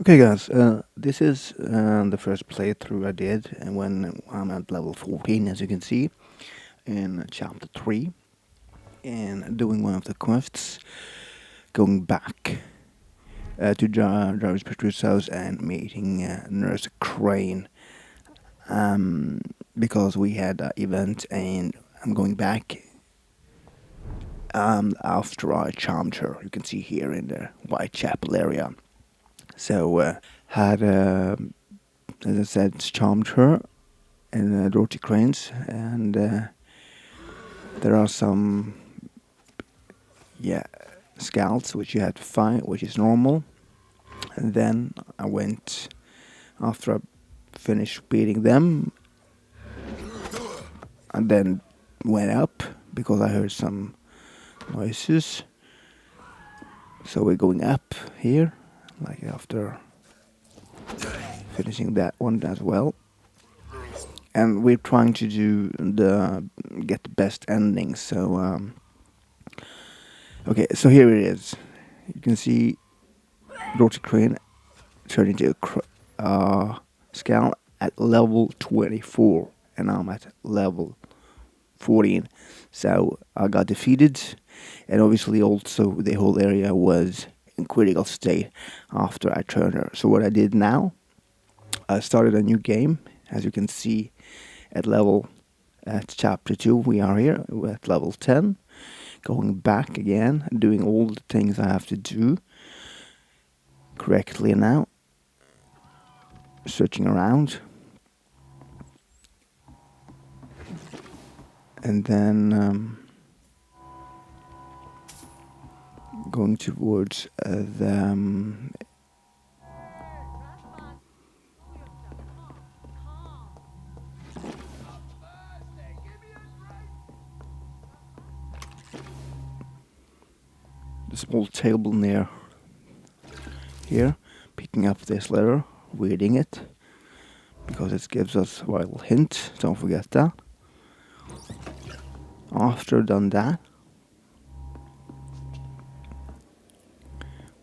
Okay, guys, this is the first playthrough I did, and when I'm at level 14, as you can see, in chapter 3, and doing one of the quests, going back to GamerVictorious house and meeting Nurse Crane, because we had an event, and I'm going back after I charmed her. You can see here in the Whitechapel area. So, had, as I said, charmed her and Dorothy Cranes, and there are some, scouts which you had to fight, which is normal. And then I went, after I finished beating them, and then went up because I heard some noises. So we're going up here, like after finishing that one as well. And we're trying to get the best ending. So okay, so here it is. You can see Dorothy Crane turn into a Skald at level 24, and I'm at level 14. So I got defeated, and obviously also the whole area was in critical state after I turned her. So what I did now, I started a new game. As you can see, at chapter 2, we are here. We're at level 10. Going back again, doing all the things I have to do correctly now. Searching around. And then going towards the small table near here, picking up this letter, reading it, because it gives us a vital hint, don't forget that. After done that,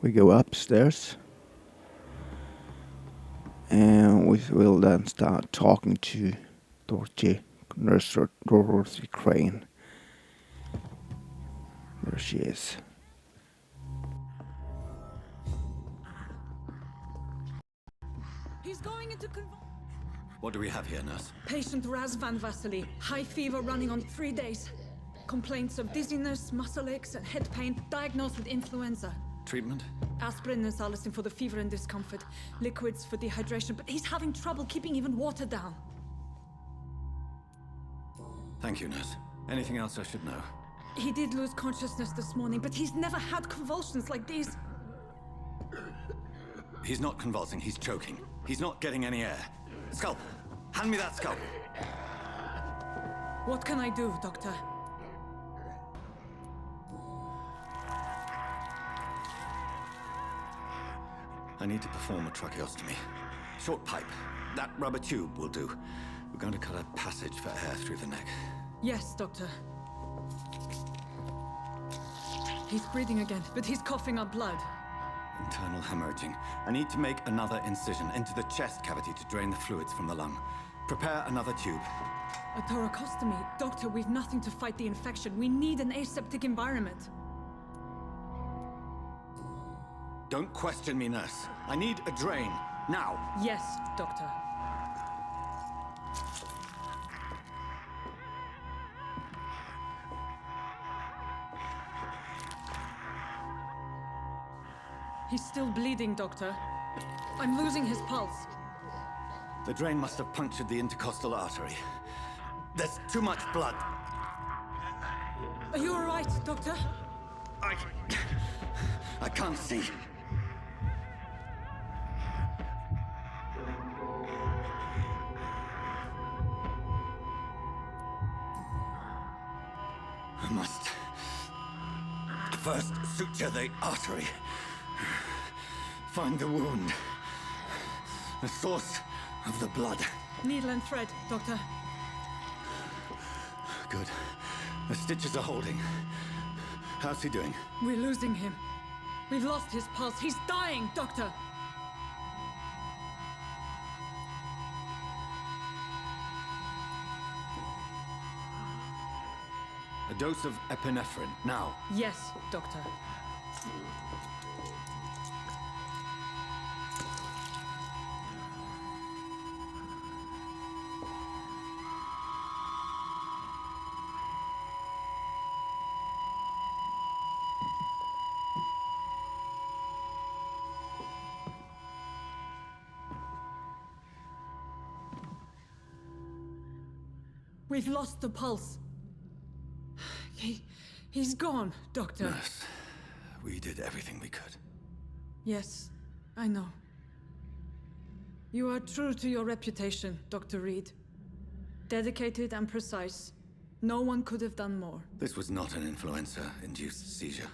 we go upstairs, and we will then start talking to Nurse Dorothy Crane. There she is. He's going into What do we have here, nurse? Patient Raz Van Vasily. High fever running on 3 days. Complaints of dizziness, muscle aches, and head pain. Diagnosed with influenza. Treatment? Aspirin and salicin for the fever and discomfort. Liquids for dehydration, but he's having trouble keeping even water down. Thank you, nurse. Anything else I should know? He did lose consciousness this morning, but he's never had convulsions like these. He's not convulsing, he's choking. He's not getting any air. Scalpel! Hand me that scalpel! What can I do, Doctor? I need to perform a tracheostomy. Short pipe. That rubber tube will do. We're going to cut a passage for air through the neck. Yes, Doctor. He's breathing again, but he's coughing up blood. Internal hemorrhaging. I need to make another incision into the chest cavity to drain the fluids from the lung. Prepare another tube. A thoracostomy? Doctor, we've nothing to fight the infection. We need an aseptic environment. Don't question me, nurse. I need a drain. Now. Yes, Doctor. He's still bleeding, Doctor. I'm losing his pulse. The drain must have punctured the intercostal artery. There's too much blood. Are you all right, Doctor? I can't see. I must first suture the artery. Find the wound. The source of the blood. Needle and thread, Doctor. Good. The stitches are holding. How's he doing? We're losing him. We've lost his pulse. He's dying, Doctor. A dose of epinephrine, now. Yes, Doctor. We've lost the pulse. He's gone, Doctor. Nurse, we did everything we could. Yes, I know. You are true to your reputation, Dr. Reed. Dedicated and precise. No one could have done more. This was not an influenza-induced seizure.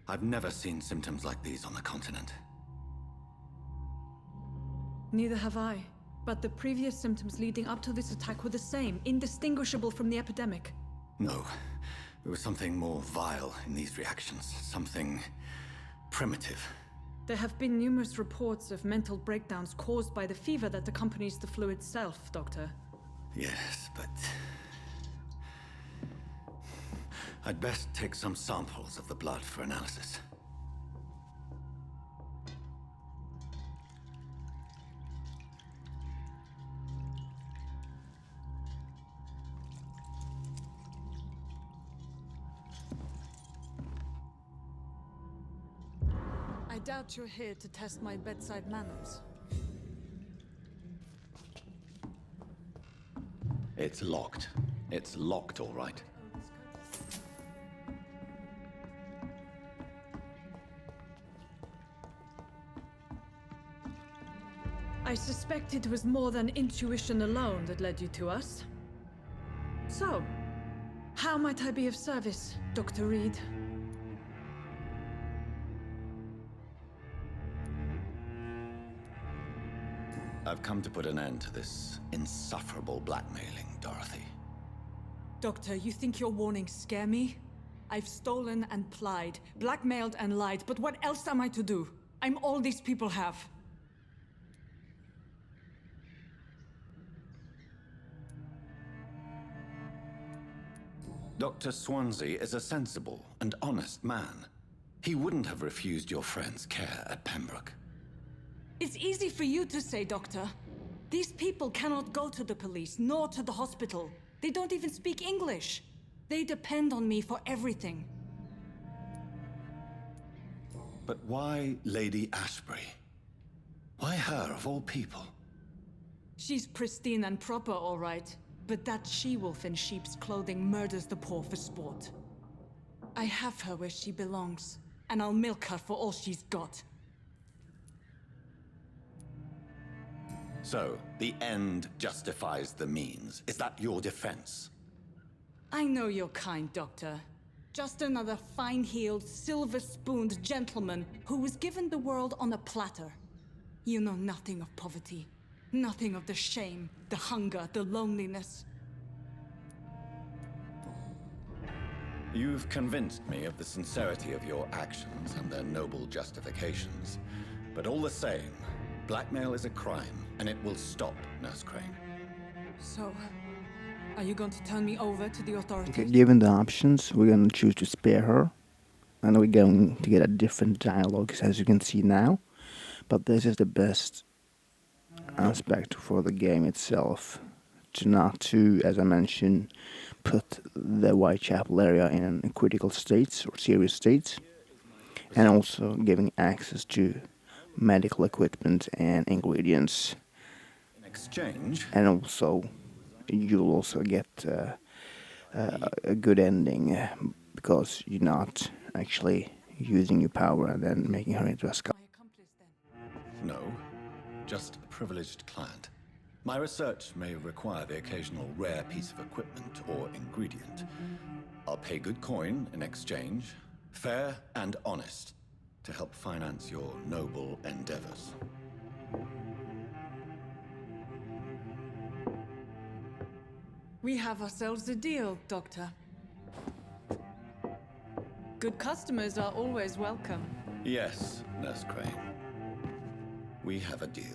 I've never seen symptoms like these on the continent. Neither have I. But the previous symptoms leading up to this attack were the same, indistinguishable from the epidemic. No. There was something more vile in these reactions. Something primitive. There have been numerous reports of mental breakdowns caused by the fever that accompanies the flu itself, Doctor. Yes, but... I'd best take some samples of the blood for analysis. I doubt you're here to test my bedside manners. It's locked. It's locked, all right. I suspect it was more than intuition alone that led you to us. So, how might I be of service, Dr. Reed? I've come to put an end to this insufferable blackmailing, Dorothy. Doctor, you think your warnings scare me? I've stolen and plied, blackmailed and lied, but what else am I to do? I'm all these people have. Dr. Swansea is a sensible and honest man. He wouldn't have refused your friend's care at Pembroke. It's easy for you to say, Doctor. These people cannot go to the police, nor to the hospital. They don't even speak English. They depend on me for everything. But why Lady Ashbury? Why her, of all people? She's pristine and proper, all right. But that she-wolf in sheep's clothing murders the poor for sport. I have her where she belongs, and I'll milk her for all she's got. So, the end justifies the means. Is that your defense? I know you're kind, Doctor. Just another fine-heeled, silver-spooned gentleman who was given the world on a platter. You know nothing of poverty. Nothing of the shame, the hunger, the loneliness. You've convinced me of the sincerity of your actions and their noble justifications. But all the same, blackmail is a crime, and it will stop, Nurse Crane. So, are you going to turn me over to the authorities? Okay, given the options, we're going to choose to spare her. And we're going to get a different dialogue, as you can see now. But this is the best aspect for the game itself. To not to, as I mentioned, put the Whitechapel area in critical states or serious states. And also giving access to medical equipment and ingredients. In exchange... And also, you'll also get a good ending because you're not actually using your power and then making her into a Skald. My accomplice, then. No, just a privileged client. My research may require the occasional rare piece of equipment or ingredient. I'll pay good coin in exchange, fair and honest, to help finance your noble endeavors. We have ourselves a deal, Doctor. Good customers are always welcome. Yes, Nurse Crane. We have a deal.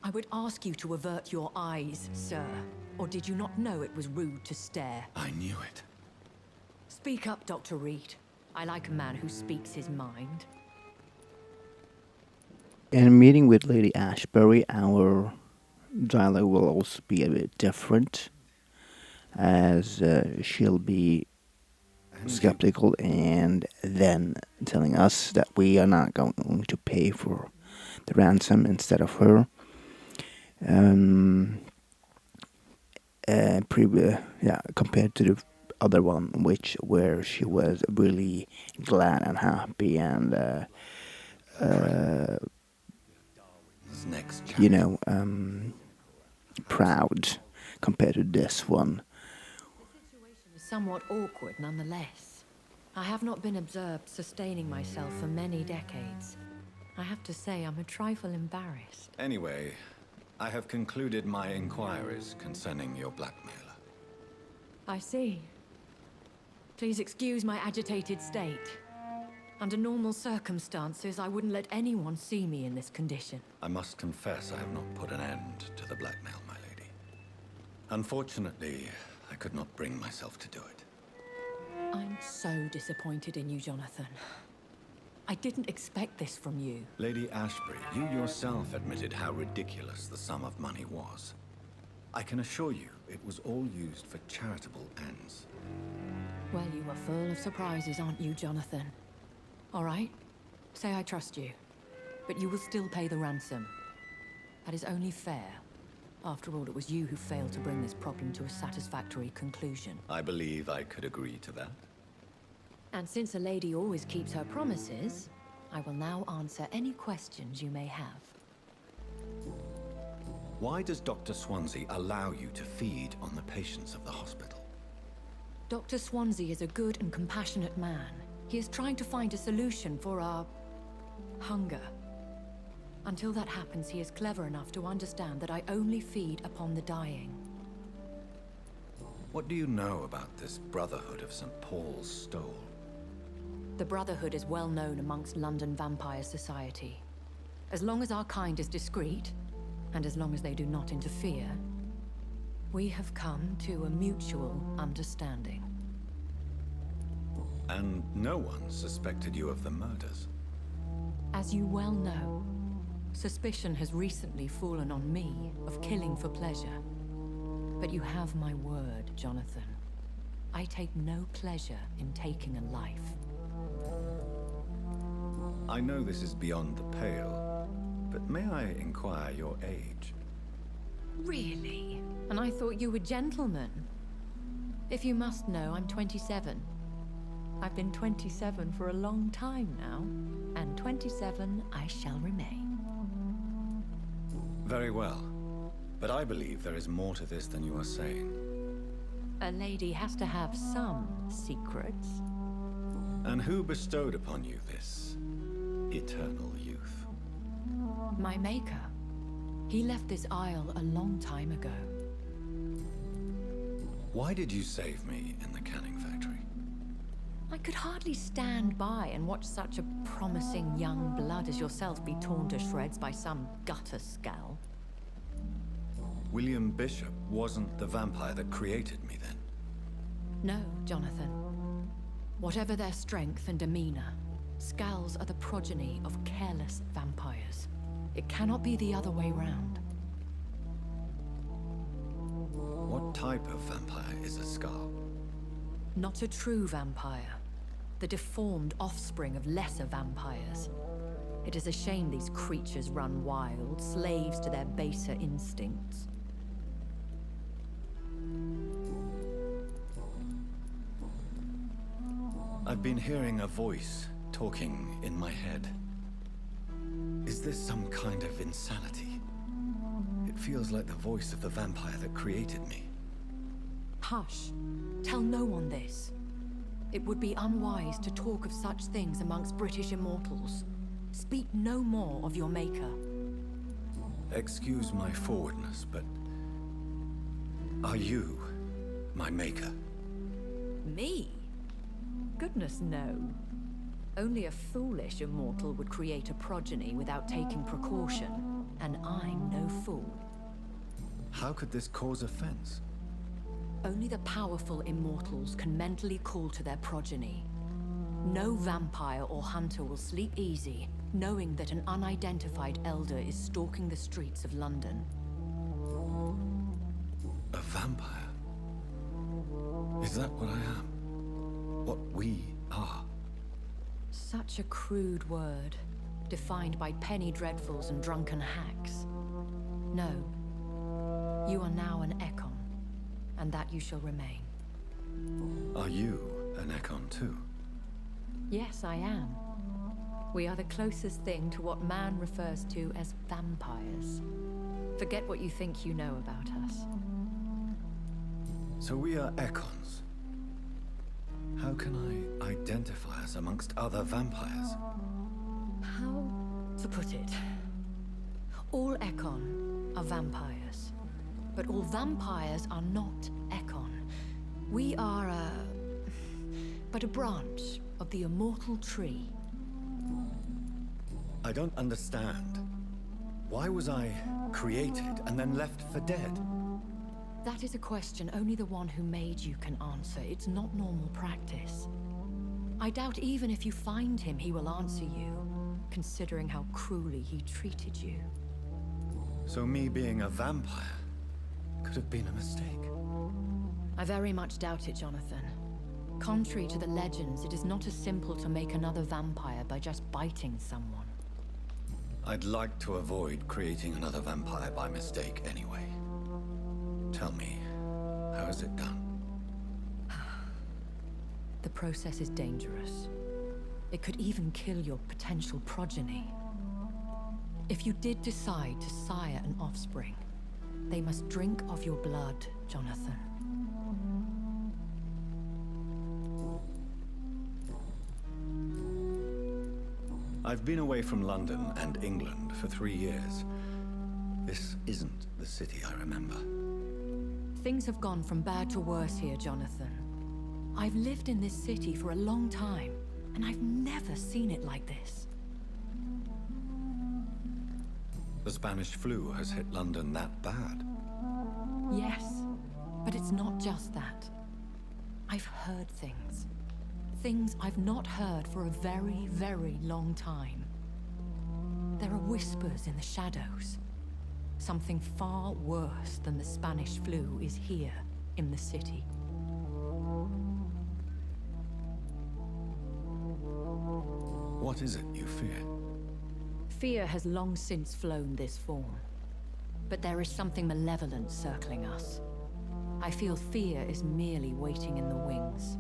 I would ask you to avert your eyes, sir. Or did you not know it was rude to stare? I knew it. Speak up, Dr. Reed. I like a man who speaks his mind. In a meeting with Lady Ashbury, our dialogue will also be a bit different, as she'll be skeptical and then telling us that we are not going to pay for the ransom instead of her. Compared to the other one, where she was really glad and happy and Next proud compared to this one. The situation is somewhat awkward nonetheless. I have not been observed sustaining myself for many decades. I have to say I'm a trifle embarrassed. Anyway, I have concluded my inquiries concerning your blackmailer. I see. Please excuse my agitated state. Under normal circumstances, I wouldn't let anyone see me in this condition. I must confess I have not put an end to the blackmail, my lady. Unfortunately, I could not bring myself to do it. I'm so disappointed in you, Jonathan. I didn't expect this from you. Lady Ashbury, you yourself admitted how ridiculous the sum of money was. I can assure you, it was all used for charitable ends. Well, you are full of surprises, aren't you, Jonathan? All right, say I trust you, but you will still pay the ransom. That is only fair. After all, it was you who failed to bring this problem to a satisfactory conclusion. I believe I could agree to that. And since a lady always keeps her promises, I will now answer any questions you may have. Why does Dr. Swansea allow you to feed on the patients of the hospital? Dr. Swansea is a good and compassionate man. He is trying to find a solution for our hunger. Until that happens, he is clever enough to understand that I only feed upon the dying. What do you know about this Brotherhood of St. Paul's Stole? The Brotherhood is well known amongst London Vampire Society. As long as our kind is discreet, and as long as they do not interfere, we have come to a mutual understanding. And no one suspected you of the murders? As you well know, suspicion has recently fallen on me of killing for pleasure. But you have my word, Jonathan. I take no pleasure in taking a life. I know this is beyond the pale, but may I inquire your age? Really? And I thought you were gentlemen. If you must know, I'm 27. I've been 27 for a long time now, and 27 I shall remain. Very well, but I believe there is more to this than you are saying. A lady has to have some secrets. And who bestowed upon you this eternal youth? My maker. He left this isle a long time ago. Why did you save me in the canning factory? I could hardly stand by and watch such a promising young blood as yourself be torn to shreds by some gutter Skald. William Bishop wasn't the vampire that created me then? No, Jonathan. Whatever their strength and demeanor, Skalds are the progeny of careless vampires. It cannot be the other way round. What type of vampire is a Skald? Not a true vampire. The deformed offspring of lesser vampires. It is a shame these creatures run wild, slaves to their baser instincts. I've been hearing a voice talking in my head. Is this some kind of insanity? It feels like the voice of the vampire that created me. Hush. Tell no one this. It would be unwise to talk of such things amongst British immortals. Speak no more of your maker. Excuse my forwardness, but are you my maker? Me? Goodness, no. Only a foolish immortal would create a progeny without taking precaution. and I'm no fool. How could this cause offense? Only the powerful immortals can mentally call to their progeny. No vampire or hunter will sleep easy, knowing that an unidentified elder is stalking the streets of London. A vampire? Is that what I am? What we are? Such a crude word, defined by penny dreadfuls and drunken hacks. No. You are now an Ekon, and that you shall remain. Are you an Ekon too? Yes, I am. We are the closest thing to what man refers to as vampires. Forget what you think you know about us. So we are Ekons. How can I identify us amongst other vampires? How to put it? All Ekon are vampires. But all vampires are not Ekon. We are but a branch of the immortal tree. I don't understand. Why was I created and then left for dead? That is a question only the one who made you can answer. It's not normal practice. I doubt even if you find him, he will answer you, considering how cruelly he treated you. So me being a vampire could have been a mistake. I very much doubt it, Jonathan. Contrary to the legends, it is not as simple to make another vampire by just biting someone. I'd like to avoid creating another vampire by mistake anyway. Tell me, how is it done? The process is dangerous. It could even kill your potential progeny. If you did decide to sire an offspring, they must drink of your blood, Jonathan. I've been away from London and England for 3 years. This isn't the city I remember. Things have gone from bad to worse here, Jonathan. I've lived in this city for a long time, and I've never seen it like this. The Spanish flu has hit London that bad. Yes, but it's not just that. I've heard things. Things I've not heard for a very, very long time. There are whispers in the shadows. Something far worse than the Spanish flu is here in the city. What is it you fear? Fear has long since flown this form. But there is something malevolent circling us. I feel fear is merely waiting in the wings.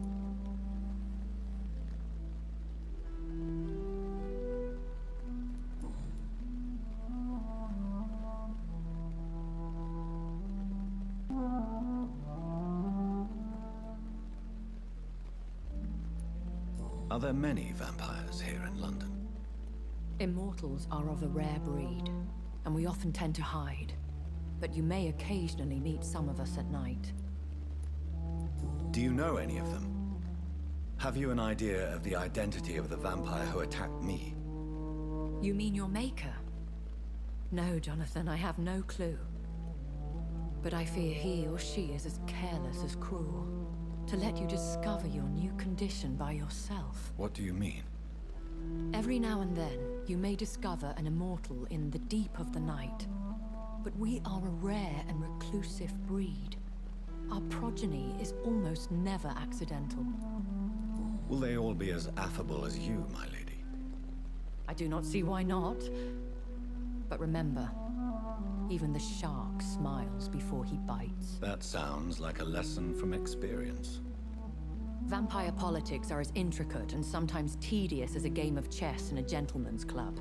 Are there many vampires here in London? Immortals are of a rare breed, and we often tend to hide. But you may occasionally meet some of us at night. Do you know any of them? Have you an idea of the identity of the vampire who attacked me? You mean your maker? No, Jonathan, I have no clue. But I fear he or she is as careless as cruel. To let you discover your new condition by yourself. What do you mean? Every now and then, you may discover an immortal in the deep of the night. But we are a rare and reclusive breed. Our progeny is almost never accidental. Will they all be as affable as you, my lady? I do not see why not. But remember, even the shark smiles before he bites. That sounds like a lesson from experience. Vampire politics are as intricate and sometimes tedious as a game of chess in a gentleman's club.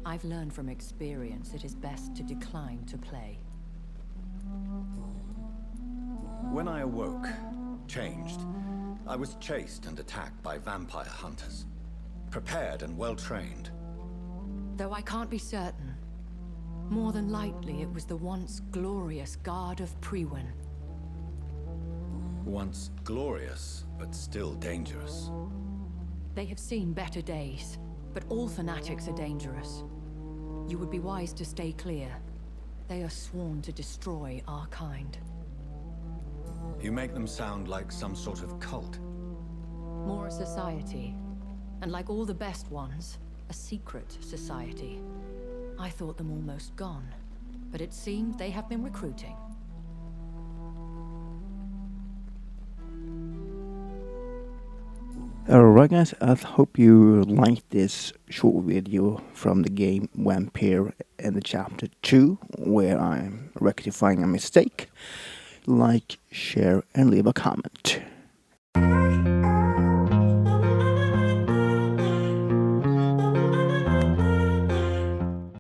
I've learned from experience it is best to decline to play. When I awoke, changed, I was chased and attacked by vampire hunters. Prepared and well-trained. Though I can't be certain, more than likely it was the once glorious Guard of Priwen. Once glorious, but still dangerous. They have seen better days, but all fanatics are dangerous. You would be wise to stay clear. They are sworn to destroy our kind. You make them sound like some sort of cult. More a society. And like all the best ones, a secret society. I thought them almost gone, but it seemed they have been recruiting. Alright guys, I hope you liked this short video from the game Vampyr in the chapter 2, where I'm rectifying a mistake. Like, share and leave a comment.